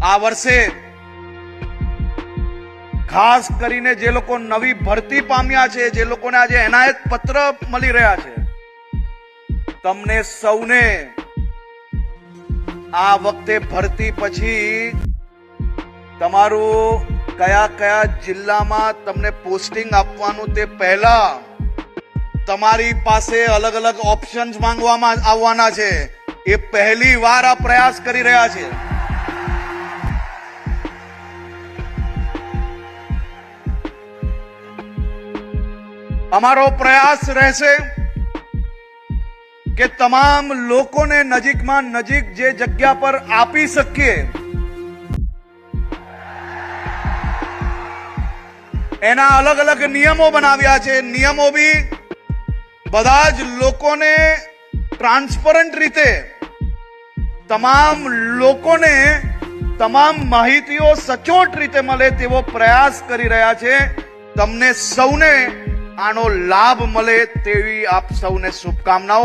આ વર્ષે ખાસ કરીને જે લોકો નવી ભરતી પામ્યા છે, જે લોકોને આજે એનાયત પત્ર મળી રહ્યા છે, તમને સૌને આ વખતે ભરતી પછી તમારું કયા કયા જિલ્લામાં તમને પોસ્ટિંગ આપવાનું તે પહેલા તમારી પાસે અલગ અલગ ઓપ્શન્સ માંગવામાં આવવાના છે. એ પહેલી વાર આ પ્રયાસ કરી રહ્યા છે. અમારો પ્રયાસ રહેશે કે તમામ લોકોને નજીકમાં નજીક જે જગ્યા પર આપી શકીએ એના અલગ અલગ નિયમો બનાવ્યા છે. નિયમો બી બધા જ લોકોને ટ્રાન્સપરન્ટ રીતે તમામ લોકોને તમામ માહિતીઓ સચોટ રીતે મળે તેવો પ્રયાસ કરી રહ્યા છે. તમને સૌને આનો લાભ મળે તેવી આપ સૌને શુભકામનાઓ.